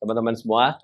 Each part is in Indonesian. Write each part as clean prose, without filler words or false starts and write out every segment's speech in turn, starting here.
teman-teman semua,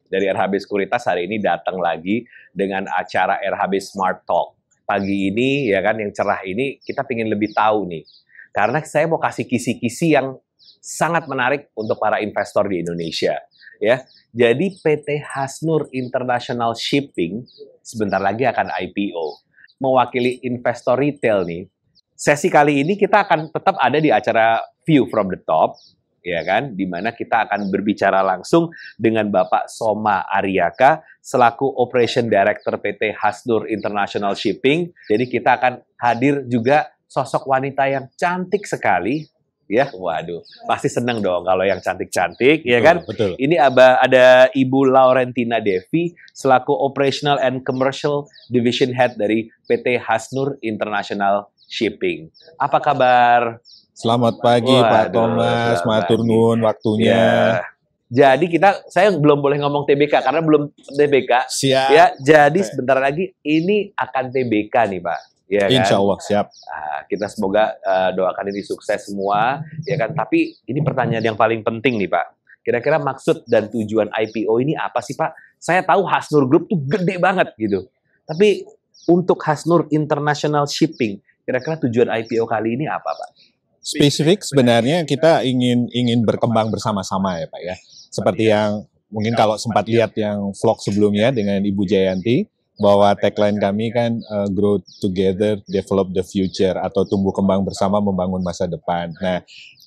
dari RHB Sekuritas hari ini datang lagi dengan acara RHB Smart Talk. Pagi ini, ya kan, yang cerah ini, kita pengen lebih tahu nih. Karena saya mau kasih kisi-kisi yang sangat menarik untuk para investor di Indonesia. Ya, jadi PT Hasnur International Shipping sebentar lagi akan IPO. Mewakili investor retail nih, sesi kali ini kita akan tetap ada di acara View from the Top, ya kan, di mana kita akan berbicara langsung dengan Bapak Soma Aryaka selaku Operation Director PT Hasnur International Shipping. Jadi kita akan hadir juga sosok wanita yang cantik sekali, ya. Waduh, pasti seneng dong kalau yang cantik-cantik, ya kan? Betul. Ini ada Ibu Laurentina Devi selaku Operational and Commercial Division Head dari PT Hasnur International Shipping. Apa kabar? Selamat pagi Pak Thomas, matur nuwun waktunya. Ya. Jadi saya belum boleh ngomong TBK karena belum TBK. Siap. Ya, jadi sebentar lagi ini akan TBK nih Pak. Ya kan? Insya Allah siap. Nah, kita semoga doakan ini sukses semua, ya kan. Tapi ini pertanyaan yang paling penting nih Pak. Kira-kira maksud dan tujuan IPO ini apa sih Pak? Saya tahu Hasnur Group tuh gede banget gitu. Tapi untuk Hasnur International Shipping, kira-kira tujuan IPO kali ini apa Pak? Spesifik sebenarnya kita ingin berkembang bersama-sama ya Pak ya. Seperti yang mungkin kalau sempat lihat yang vlog sebelumnya dengan Ibu Jayanti, bahwa tagline kami kan grow together, develop the future, atau tumbuh kembang bersama membangun masa depan. Nah,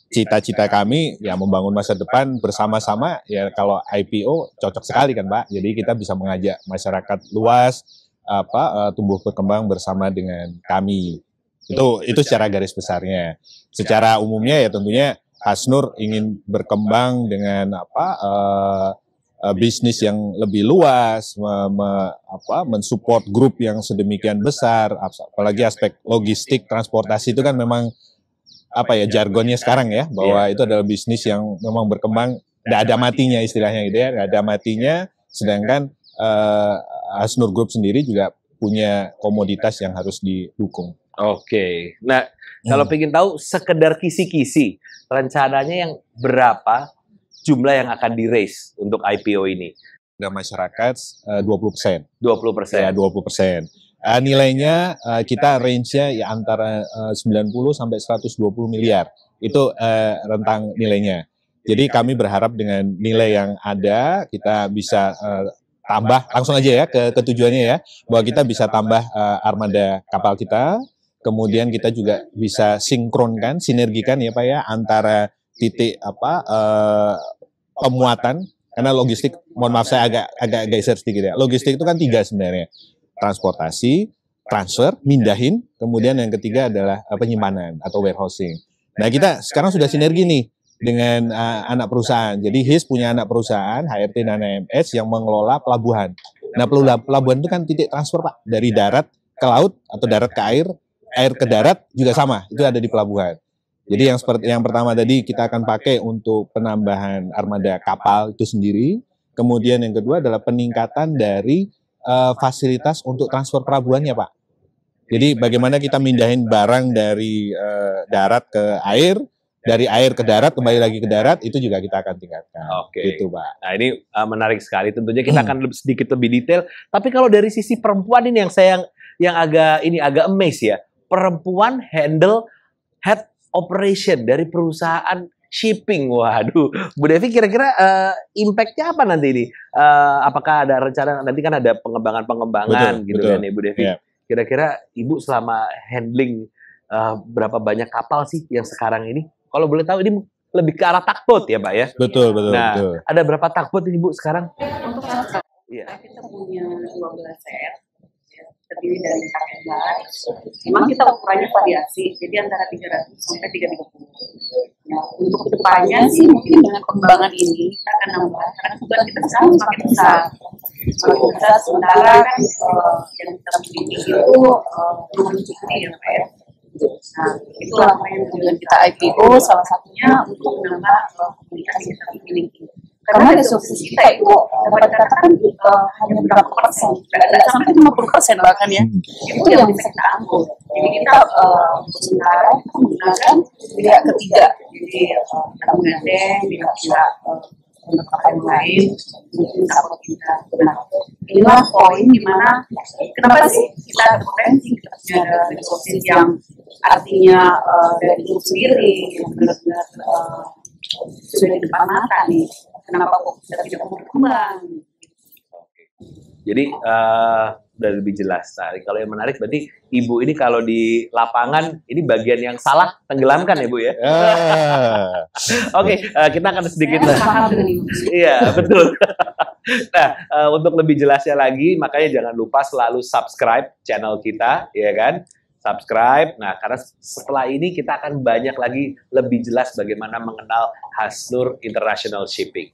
cita-cita kami ya membangun masa depan bersama-sama, ya kalau IPO cocok sekali kan Pak. Jadi kita bisa mengajak masyarakat luas tumbuh berkembang bersama dengan kami. Itu secara garis besarnya. Secara umumnya ya tentunya Hasnur ingin berkembang dengan bisnis yang lebih luas, mensupport grup yang sedemikian besar, apalagi aspek logistik, transportasi itu kan memang jargonnya sekarang ya, bahwa itu adalah bisnis yang memang berkembang, tidak ada matinya istilahnya gitu ya, tidak ada matinya, sedangkan Hasnur Group sendiri juga punya komoditas yang harus didukung. Oke, nah kalau pengen tahu sekedar kisi-kisi, rencananya yang berapa jumlah yang akan di-raise untuk IPO ini? Ada masyarakat 20%. 20%? Ya, 20%. Nilainya kita range-nya ya antara 90 sampai 120 miliar. Itu rentang nilainya. Jadi kami berharap dengan nilai yang ada, kita bisa tambah, langsung aja ya ke tujuannya ya, bahwa kita bisa tambah armada kapal kita, kemudian kita juga bisa sinkronkan, sinergikan ya Pak ya, antara titik pemuatan, karena logistik, mohon maaf saya agak geser sedikit ya, logistik itu kan 3 sebenarnya, transportasi, transfer, mindahin, kemudian yang ketiga adalah penyimpanan atau warehousing. Nah kita sekarang sudah sinergi nih dengan anak perusahaan, jadi HIS punya anak perusahaan, HRT dan AMS yang mengelola pelabuhan. Nah pelabuhan itu kan titik transfer Pak, dari darat ke laut atau darat ke air ke darat juga sama, itu ada di pelabuhan. Jadi yang seperti yang pertama tadi kita akan pakai untuk penambahan armada kapal itu sendiri. Kemudian yang kedua adalah peningkatan dari fasilitas untuk transfer pelabuhannya Pak. Jadi bagaimana kita mindahin barang dari darat ke air, dari air ke darat, kembali lagi ke darat, itu juga kita akan tingkatkan. Oke. Gitu Pak. Nah ini menarik sekali, tentunya kita akan sedikit lebih detail. Tapi kalau dari sisi perempuan ini yang agak amazed ya. Perempuan handle head operation dari perusahaan shipping. Waduh, Bu Devi kira-kira impact-nya apa nanti ini? Apakah ada rencana nanti kan ada pengembangan gitu kan ya Bu Devi? Yeah. Kira-kira Ibu selama handling berapa banyak kapal sih yang sekarang ini? Kalau boleh tahu ini lebih ke arah tugboat ya Pak ya? Betul. Nah, betul. Ada berapa tugboat ini Bu sekarang? Untuk kita punya 12 set. Terdiri dari paket bar. Memang kita ukurannya variasi, jadi antara 300 sampai 330. Nah, untuk kedepannya sih mungkin dengan pengembangan ini kita akan nambah, karena kebutuhan kita sekarang semakin besar. Semakin besar, sementara kan yang kita miliki itu belum mencukupi ya Pak ya. Nah, itulah yang tujuan kita IPO, salah satunya untuk menambah komunikasi yang kita miliki. Karena resources kita itu dapat dikatakan hanya berapa persen, tidak sampai 50% bahkan ya, itu yang bisa kita angkut. Jadi kita sementara kita menggunakan pihak ketiga, jadi kita menggandeng pihak pendekatan lain mungkin support kita. Nah, inilah poin dimana kenapa sih kita ada potensi kita ada resources yang artinya dari grup sendiri yang benar-benar sudah di depan mata nih. Kenapa kok kita tidak berkembang? Jadi udah lebih jelas. Nah, kalau yang menarik berarti Ibu ini kalau di lapangan ini bagian yang salah tenggelamkan ya Bu ya. Oke, kita akan sedikit. Iya betul. Nah, untuk lebih jelasnya lagi, makanya jangan lupa selalu subscribe channel kita, ya kan? Subscribe. Nah, karena setelah ini kita akan banyak lagi lebih jelas bagaimana mengenal Hasnur International Shipping.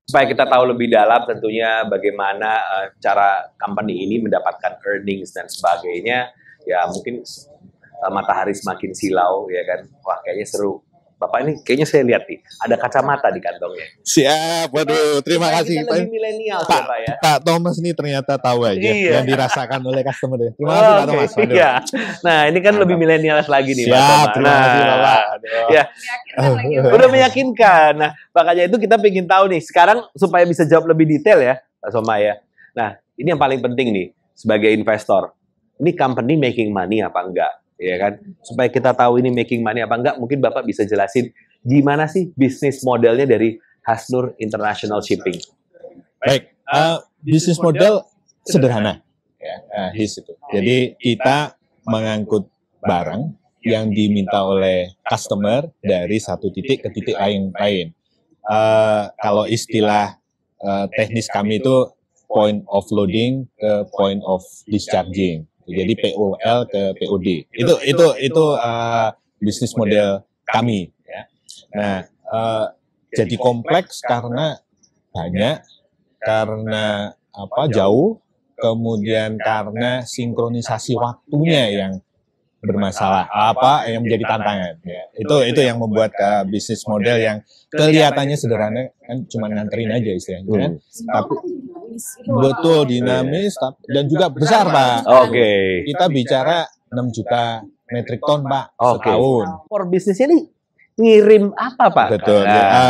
Supaya kita tahu lebih dalam tentunya bagaimana cara company ini mendapatkan earnings dan sebagainya, ya mungkin matahari semakin silau, ya kan? Wah, kayaknya seru. Bapak ini kayaknya saya lihat nih, ada kacamata di kantongnya. Siap, waduh, terima kasih. Kita lebih milenial Pak ya. Pak Thomas ini ternyata tahu aja yang dirasakan oleh customer. Terima kasih Pak Thomas. Iya. Nah, ini kan lebih milenial lagi nih Pak Thomas. Terima kasih Bapak. Ya. Udah meyakinkan. Nah, makanya itu kita ingin tahu nih, sekarang supaya bisa jawab lebih detail ya, Pak Soma ya. Nah, ini yang paling penting nih, sebagai investor. Ini company making money apa enggak? Ya kan, supaya kita tahu ini making money apa enggak, mungkin Bapak bisa jelasin gimana sih bisnis modelnya dari Hasnur International Shipping. Baik, bisnis model sederhana, ya, HIS itu. Jadi kita mengangkut barang yang diminta oleh customer dari satu titik ke titik lain. Kalau istilah teknis kami itu point of loading ke point of discharging. Jadi POL ke POD. Itu bisnis model kami. Ya. Nah, jadi kompleks karena banyak, karena jauh, kemudian karena sinkronisasi waktunya yang bermasalah, yang menjadi tantangan. Ya. Itu yang membuat bisnis model yang kelihatannya sederhana, kan cuma nganterin aja istilahnya. Kan? Tapi betul dinamis dan juga besar Pak. Oke. Kita bicara 6 juta metrik ton Pak setahun. For bisnisnya ini ngirim apa Pak? Betul.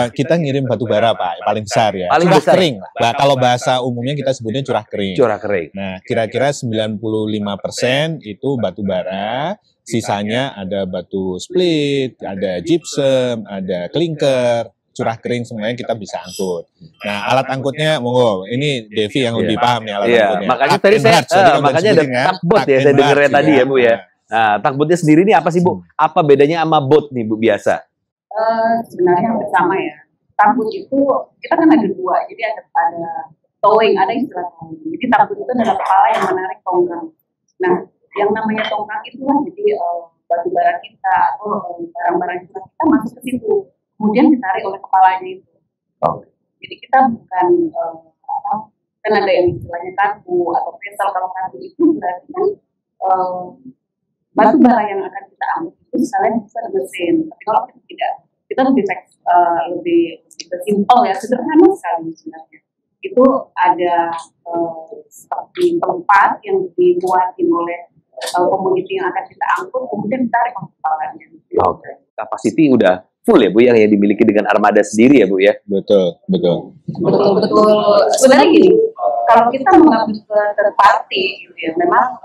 Kita ngirim batu bara Pak, paling besar ya. Paling curah besar. kering. Nah, kalau bahasa umumnya kita sebutnya curah kering. Curah kering. Nah, kira-kira 95% itu batu bara, sisanya ada batu split, ada gypsum, ada klinker. Curah kering semuanya kita bisa angkut. Nah, alat angkutnya, monggo. Ini Devi yang lebih paham nih alat angkutnya. Makanya tadi makanya ada tugboat ya, saya dengarnya tadi ya Bu ya. Nah, tugboatnya sendiri ini apa sih Bu? Apa bedanya sama boat nih Bu biasa? Sebenarnya hampir sama ya. Tugboat itu kita kan ada dua, jadi ada towing, ada istilah towing. Jadi tugboat itu adalah kepala yang menarik tongkang. Nah, yang namanya tongkang itu lah, jadi batu bara kita atau barang-barang kita masuk ke situ. Kemudian ditarik oleh kepalanya itu. Jadi kita bukan kan ada yang istilahnya karbu atau vessel. Kalau karbu itu berarti kan batu bara yang akan kita angkut itu misalnya bisa mesin. Tapi kalau kita tidak, kita lebih simpel ya, sederhana sekali sebenarnya. Itu ada seperti tempat yang dibuatin oleh komoditi yang akan kita angkut, kemudian ditarik oleh kepalanya. Oke. Capacity udah full ya Bu yang dimiliki dengan armada sendiri ya Bu ya? Betul. Sebenarnya gini, kalau kita mengambil ke third party gitu ya, memang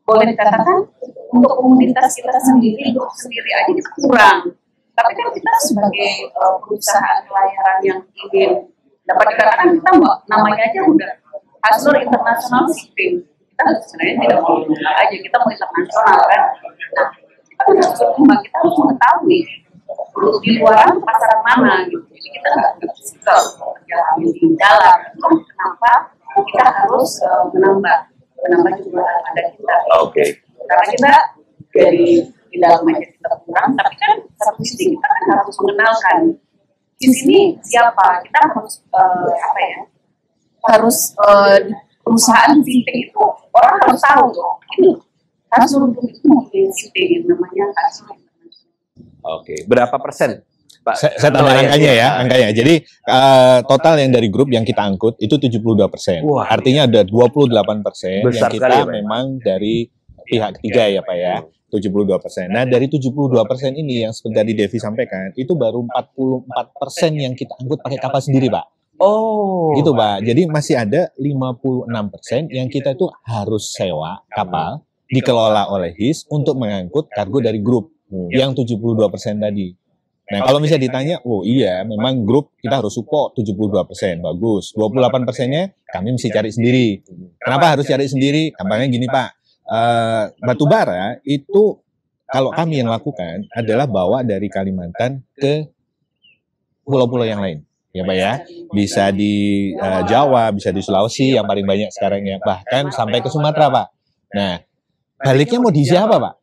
boleh dikatakan untuk komunitas kita sendiri, grup sendiri aja kita kurang. Tapi kan kita sebagai perusahaan pelayaran yang ingin dapat dikatakan kita namanya aja udah Hasnur International Shipping. Kita sebenarnya tidak mau aja, kita mau internasional kan. Nah, kita harus mengetahui untuk di luar pasaran mana gitu. Jadi kita nggak bisa berjalan di dalam. Kenapa kita harus menambah jumlah armada kita? Oke. Karena kita dari di dalam aja kita kurang, tapi kan satu sisi kita kan harus mengenalkan di sini siapa. Kita harus harus perusahaan fintech itu orang harus tahu tuh. Ini Hasnur itu mempunyai fintech yang namanya Hasnur. Oke, berapa persen Pak? Saya tambah angkanya. Jadi total yang dari grup yang kita angkut itu 72%. Wah, artinya ada 28% yang kita sekali, memang dari pihak ketiga ya Pak ya, 72%. Nah dari 72% ini yang seperti tadi Devi sampaikan, itu baru 44% yang kita angkut pakai kapal sendiri Pak. Oh. Gitu Pak, jadi masih ada 56% yang kita itu harus sewa kapal, dikelola oleh HIS untuk mengangkut kargo dari grup, yang 72% tadi. Nah, kalau misalnya ditanya, oh iya, memang grup kita harus support 72%, bagus. 28%-nya kami mesti cari sendiri. Kenapa harus cari sendiri? Gampangnya gini Pak, batubara itu kalau kami yang lakukan adalah bawa dari Kalimantan ke pulau-pulau yang lain. Ya Pak ya, bisa di Jawa, bisa di Sulawesi yang paling banyak sekarang ya, bahkan sampai ke Sumatera Pak. Nah, baliknya mau di siapa Pak?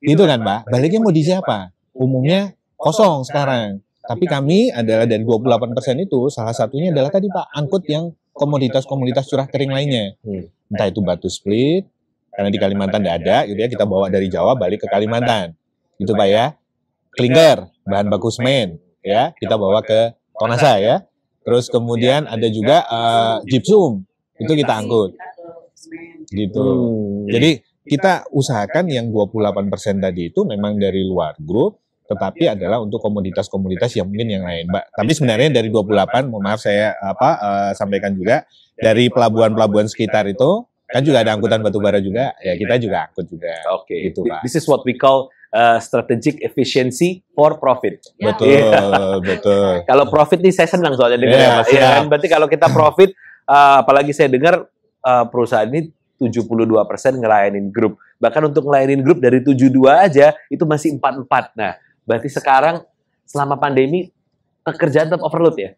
Itu kan Pak, baliknya mau di siapa? Umumnya kosong sekarang. Tapi kami adalah dari 28% itu, salah satunya adalah tadi Pak, angkut yang komoditas-komoditas curah kering lainnya. Entah itu batu split, karena di Kalimantan tidak ada, gitu ya, kita bawa dari Jawa balik ke Kalimantan. Gitu Pak ya. Klinker, bahan baku semen, ya, kita bawa ke Tonasa ya. Terus kemudian ada juga gypsum, itu kita angkut. Gitu. Jadi kita usahakan yang 28% tadi itu memang dari luar grup, tetapi adalah untuk komoditas-komoditas yang mungkin yang lain, Mbak. Tapi sebenarnya dari 28, mohon maaf saya sampaikan juga, dari pelabuhan-pelabuhan sekitar itu, kan juga ada angkutan batubara juga, ya kita juga angkut juga. Oke, gitu, Pak. This is what we call strategic efficiency for profit. Betul, betul. Kalau profit nih saya senang soalnya dengar Mas. Ya, kan? Berarti kalau kita profit, apalagi saya dengar perusahaan ini 72% ngelayanin grup. Bahkan untuk ngelayanin grup dari 72 aja, itu masih 44. Nah, berarti sekarang selama pandemi, pekerjaan tetap overload ya?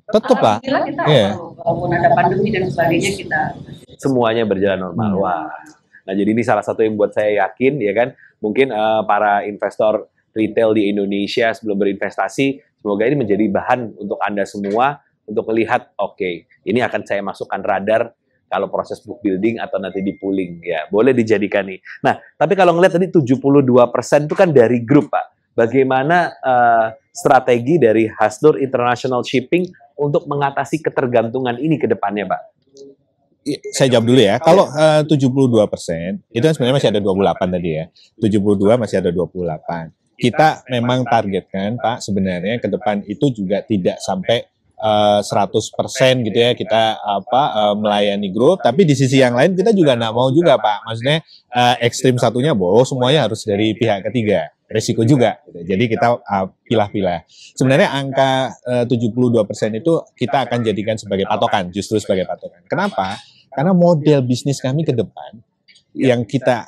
Tetap Pak. Kita walaupun ada pandemi dan sebagainya kita. Semuanya berjalan normal. Wah. Nah, jadi ini salah satu yang buat saya yakin, ya kan, mungkin para investor retail di Indonesia sebelum berinvestasi, semoga ini menjadi bahan untuk Anda semua untuk melihat, oke, ini akan saya masukkan radar kalau proses book building atau nanti di pooling, ya boleh dijadikan nih. Nah, tapi kalau ngelihat tadi 72% itu kan dari grup, Pak. Bagaimana strategi dari Hasnur International Shipping untuk mengatasi ketergantungan ini ke depannya, Pak? Saya jawab dulu ya. Kalau 72%, itu kan sebenarnya masih ada 28 tadi ya. 72 masih ada 28. Kita memang targetkan, Pak, sebenarnya ke depan itu juga tidak sampai 100% gitu ya kita melayani grup, tapi di sisi yang lain kita juga nggak mau juga Pak, maksudnya ekstrim satunya bahwa semuanya harus dari pihak ketiga, resiko juga gitu. Jadi kita pilah-pilah. Sebenarnya angka 72% itu kita akan jadikan sebagai patokan, justru sebagai patokan. Kenapa? Karena model bisnis kami ke depan yang kita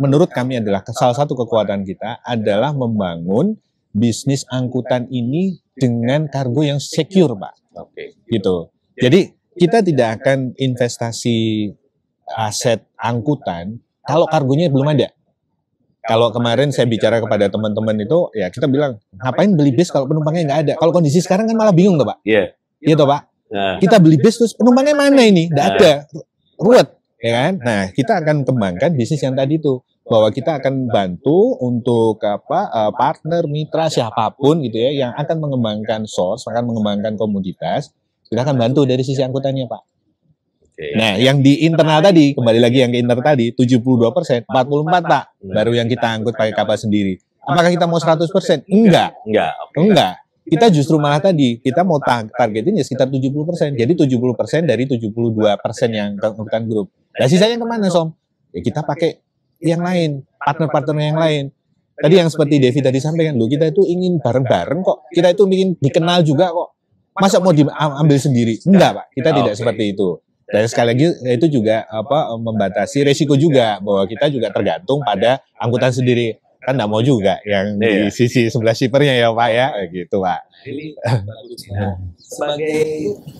menurut kami adalah salah satu kekuatan kita adalah membangun bisnis angkutan ini dengan kargo yang secure, Pak. Oke. Gitu. Jadi kita tidak akan investasi aset angkutan kalau kargonya belum ada. Kalau kemarin saya bicara kepada teman-teman itu, ya kita bilang, ngapain beli bis kalau penumpangnya nggak ada? Kalau kondisi sekarang kan malah bingung tuh, Pak. Iya. Iya toh, Pak. Kita beli bis terus penumpangnya mana ini? Nggak ada. Ruwet, ya kan? Nah, kita akan kembangkan bisnis yang tadi itu. Bahwa kita akan bantu untuk partner, mitra, siapapun gitu ya yang akan mengembangkan source, akan mengembangkan komoditas, kita akan bantu dari sisi angkutannya, Pak. Nah, yang di internal tadi, kembali lagi yang ke internal tadi, 72%, 44 Pak, baru yang kita angkut pakai kapal sendiri. Apakah kita mau 100%? Enggak. Enggak. Kita justru malah tadi, kita mau targetin ya sekitar 70%. Jadi 70% dari 72% yang angkutan grup. Nah, sisanya kemana, Som? Ya kita pakai yang lain, partner-partner yang lain. Tadi yang seperti Devi tadi sampaikan, loh kita itu ingin bareng-bareng kok. Kita itu ingin dikenal juga kok. Masa mau diambil sendiri? Enggak, Pak. Kita tidak seperti itu. Dan sekali lagi itu juga membatasi resiko juga bahwa kita juga tergantung pada angkutan sendiri. Kan enggak mau juga yang di sisi sebelah shippernya ya, Pak ya. Gitu, Pak. Ini sebagai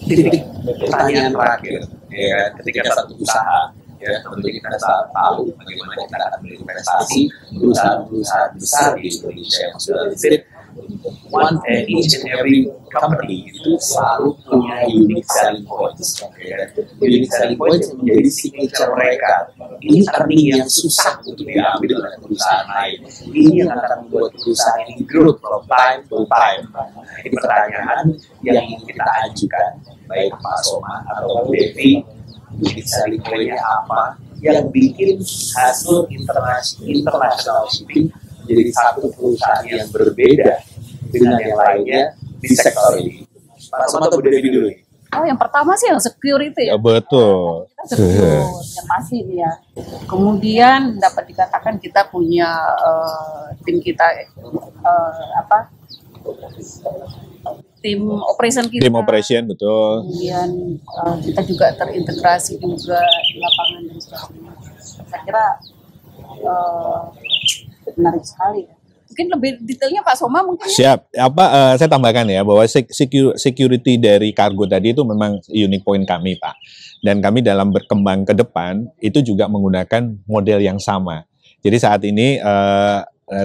titik pertanyaan terakhir, ya, ketika satu usaha ya, tentu kita tahu bagaimana kita akan berinvestasi perusahaan-perusahaan besar di Indonesia yang sudah listed. Each and every company itu selalu punya unique selling points. Unique selling points menjadi signature mereka. Ini earning yang susah untuk diambil oleh perusahaan lain. Ini yang akan membuat perusahaan ini growth from time to time. Ini pertanyaan yang ingin kita ajukan, baik Pak Soma atau Bu Devi. unique selling point-nya apa yang bikin Hasnur International Shipping menjadi satu perusahaan yang berbeda dengan yang lainnya di sektor ini. Pak Soma atau Bu Devi dulu? Oh, yang pertama sih yang security. Ya, betul. Kita secure, yang pasti ya. Kemudian dapat dikatakan kita punya tim kita tim operation kita. Tim operation, betul. Kemudian kita juga terintegrasi juga di lapangan dan sebagainya. Saya kira menarik sekali. Mungkin lebih detailnya Pak Soma mungkin. Siap. Saya tambahkan ya bahwa security dari kargo tadi itu memang unique point kami, Pak. Dan kami dalam berkembang ke depan itu juga menggunakan model yang sama. Jadi saat ini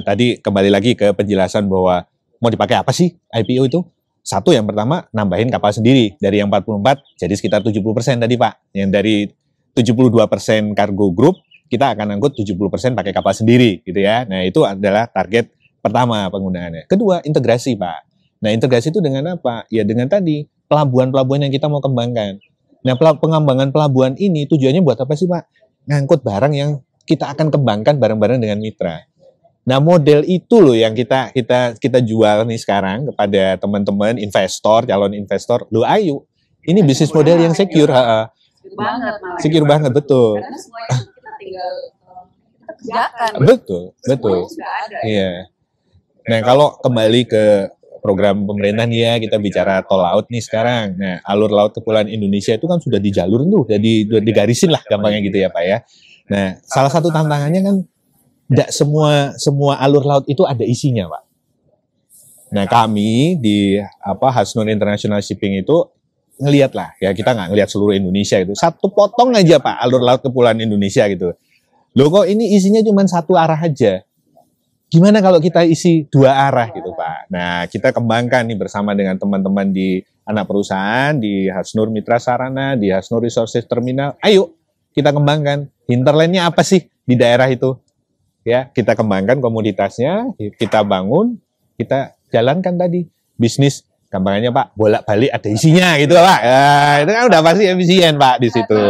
tadi kembali lagi ke penjelasan bahwa mau dipakai apa sih IPO itu? Satu, yang pertama nambahin kapal sendiri dari yang 44 jadi sekitar 70% tadi, Pak. Yang dari 72% kargo group kita akan angkut 70% pakai kapal sendiri gitu ya. Nah, itu adalah target pertama penggunaannya. Kedua, integrasi, Pak. Nah, integrasi itu dengan apa? Ya dengan tadi pelabuhan-pelabuhan yang kita mau kembangkan. Nah, pengembangan pelabuhan ini tujuannya buat apa sih, Pak? Ngangkut barang yang kita akan kembangkan bareng-bareng dengan mitra. Nah, model itu loh yang kita jual nih sekarang kepada teman-teman investor, calon investor. Loh, ayo. Ini bisnis model yang secure, secure banget, betul. Karena semuanya kita tinggal kita kerjakan. Betul. Iya. Nah, kalau kembali ke program pemerintah nih ya, kita bicara tol laut nih sekarang. Nah, alur laut kepulauan Indonesia itu kan sudah di jalur tuh, udah digarisin lah gampangnya gitu ya, Pak ya. Nah, salah satu tantangannya kan tidak semua alur laut itu ada isinya, Pak. Nah, kami di Hasnur International Shipping itu ngelihat lah, ya kita nggak ngelihat seluruh Indonesia itu. Satu potong aja, Pak, alur laut kepulauan Indonesia gitu. Loh, kok ini isinya cuma satu arah aja? Gimana kalau kita isi dua arah gitu, Pak? Nah, kita kembangkan nih bersama dengan teman-teman di anak perusahaan, di Hasnur Mitra Sarana, di Hasnur Resources Terminal. Ayo, kita kembangkan. Hinterlandnya apa sih di daerah itu? Ya, kita kembangkan komoditasnya, kita bangun, kita jalankan tadi. Bisnis, gampangannya Pak, bolak-balik ada isinya gitu, Pak. Ya, itu kan udah pasti efisien, Pak, di situ.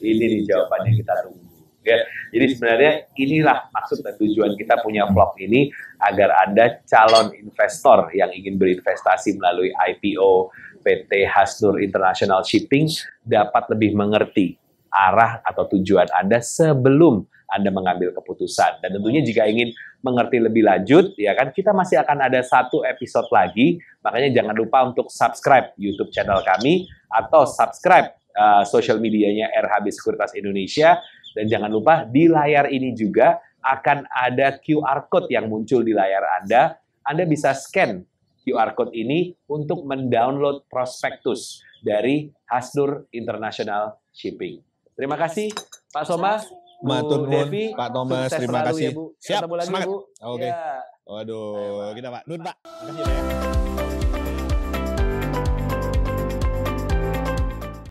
Ini nih jawabannya kita tunggu. Ya, jadi sebenarnya inilah maksud dan tujuan kita punya vlog ini, agar Anda calon investor yang ingin berinvestasi melalui IPO PT Hasnur International Shipping dapat lebih mengerti arah atau tujuan Anda sebelum Anda mengambil keputusan. Dan tentunya jika ingin mengerti lebih lanjut, ya kan, kita masih akan ada satu episode lagi, makanya jangan lupa untuk subscribe YouTube channel kami atau subscribe social medianya RHB Sekuritas Indonesia. Dan jangan lupa di layar ini juga akan ada QR Code yang muncul di layar Anda. Anda bisa scan QR Code ini untuk mendownload prospektus dari Hasnur International Shipping. Terima kasih Pak Soma, Bu Devi, Pak Thomas, terima kasih. Ya, Bu. Siap, Ketemu lagi, semangat. Bu. Oke. Ya. Waduh, kita Pak. Nun, Pak. Makasih ya, Pak.